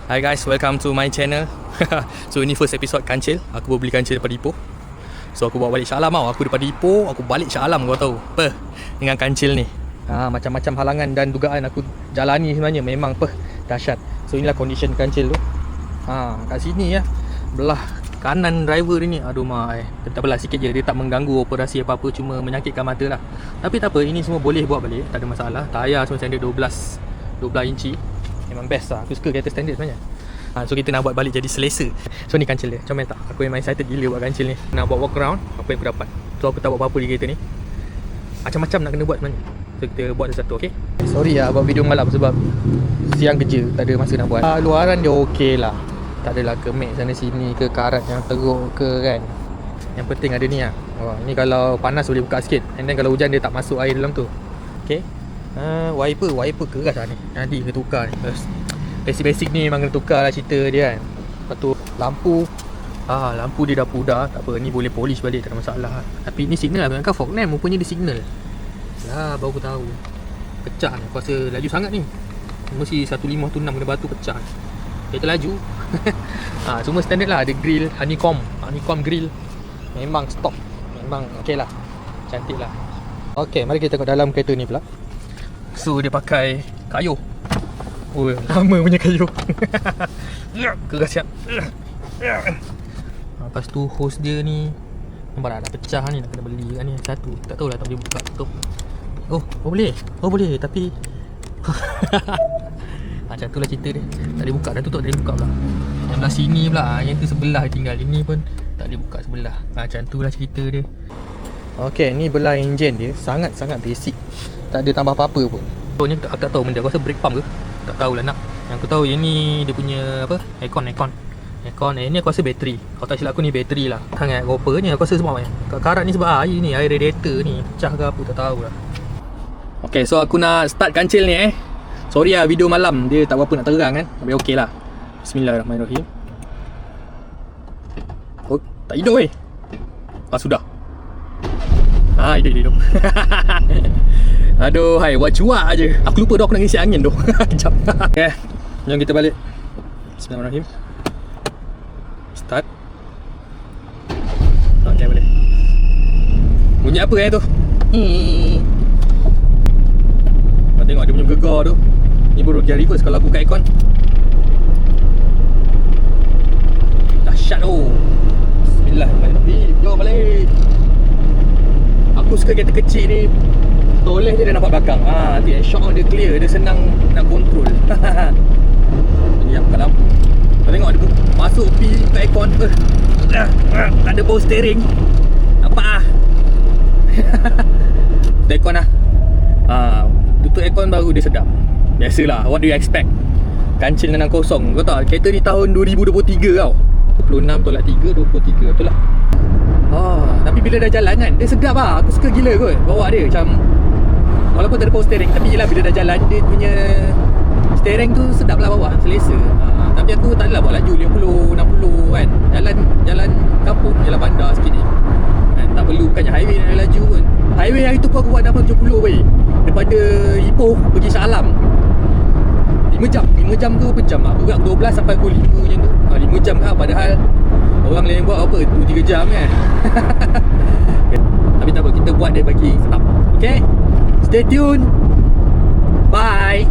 Hi guys, welcome to my channel. So ini first episode kancil. Aku baru beli kancil daripada Ipoh. So aku bawa balik Shah Alam tau. Aku daripada Ipoh, aku balik Shah Alam, kau tahu apa dengan kancil ni. Macam-macam halangan dan dugaan aku jalani sebenarnya memang dahsyat. So inilah condition kancil tu. Kat sini ya, belah kanan driver ni, aduh mai. Tak apalah, sikit je, dia tak mengganggu operasi apa-apa, cuma menyakitkan mata lah. Tapi tak apa, ini semua boleh buat balik, tak ada masalah. Tayar semua standard 12 inci. Memang best lah, aku suka kereta standard sebenarnya. So kita nak buat balik jadi selesa. So ni kancil dia, comel tak? Aku memang excited gila buat kancil ni. Nak buat walk around, apa yang aku dapat. So aku tak buat apa-apa di kereta ni. Macam-macam nak kena buat sebenarnya. So kita buat satu-satu, okay? Sorry lah buat video malam sebab siang kerja, tak ada masa nak buat. Luaran dia okey lah, tak adalah kemek sana sini ke, karat yang teruk ke kan. Yang penting ada ni lah. Ni kalau panas boleh buka sikit, and then kalau hujan dia tak masuk air dalam tu. Okay. Wiper keras lah ni. Nanti kena tukar ni. Basic ni memang kena tukar lah cerita dia kan. Lepas tu lampu, lampu dia dah pudar. Tak apa, ni boleh polish balik, tak ada masalah. Tapi ni signal lah, kan fog lamp rupanya dia signal lah, baru aku tahu. Pecah ni, aku rasa laju sangat ni. Mesti 1516 kena batu pecah. Kereta laju. Semua standard lah, ada grill honeycomb grill. Memang stock, memang okey lah, cantik lah. Okay, mari kita tengok dalam kereta ni pula. So dia pakai kayu. Oh, lama punya kayu. Keras siap. Lepas tu hose dia ni, nampak dah pecah ni, nak kena beli kan ni satu. Tak tahulah, tak boleh buka tutup. Oh boleh tapi macam tu lah cerita dia. Tak boleh buka dan tutup, tak boleh buka pula. Yang belah sini pula, yang tu sebelah tinggal. Ini pun tak boleh buka sebelah. Macam tu lah cerita dia. Okay, ni belah enjin dia, sangat-sangat basic. Tak ada tambah apa-apa pun. So ni aku tak tahu benda, aku rasa brake pump ke? Tak tahulah nak. Yang aku tahu yang ni dia punya apa? Aircon. Ni aku rasa bateri. Kalau tak silap aku ni bateri lah. Sangat roper ni aku rasa sebab karat ni sebab air ni, air radiator ni pecah ke apa tak tahulah. Okay, so aku nak start kancil ni Sorry lah video malam dia tak berapa nak terang kan. Tapi okey lah. Bismillahirrahmanirrahim. Oh, tak hidup sudah. Hidup. Aduh, hai, buat cuak je. Aku lupa dah aku nak ngisi angin tu. Kejap. Okay, jom kita balik. Bismillahirrahmanirrahim. Start. Okay, boleh. Bunyi apa tu? Kau tengok dia punya gegar tu. Ni baru gear reverse kalau aku buka aircon. Dahsyat tu. Bismillahirrahmanirrahim. Jom balik. Aku suka kereta kecil ni. Toleh dia dah nampak belakang. Nanti shock dia clear, dia senang nak control. Ni yang buka lampu. Kau tengok dia masuk pergi ke aircon. Tak ada power steering. Nampak tutup aircon lah. Tutup aircon baru dia sedap. Biasalah, what do you expect? Kancil 60. Kau tahu kereta ni tahun 2023 tau. 26 tolak 3, 23 betul lah. Tapi bila dah jalan kan, dia sedap lah. Aku suka gila kot bawa dia. Macam walaupun tak ada power steering, tapi yelah bila dah jalan, dia punya steering tu sedap lah bawa, selesa. Tapi aku tak adalah bawa laju 50, 60 kan. Jalan kampung, jalan bandar sikit ni kan, tak perlu bukannya highway nak laju pun. Highway hari tu pun aku buat dah 70 weh. Daripada Ipoh pergi Shah Alam 5 jam ke berapa jam lah. Aku 12 sampai pukul 5 macam tu. 5 jam kan, padahal orang lain buat apa 2-3 jam kan. Tapi tak apa, kita buat dia bagi senang. Okay, stay tune. Bye.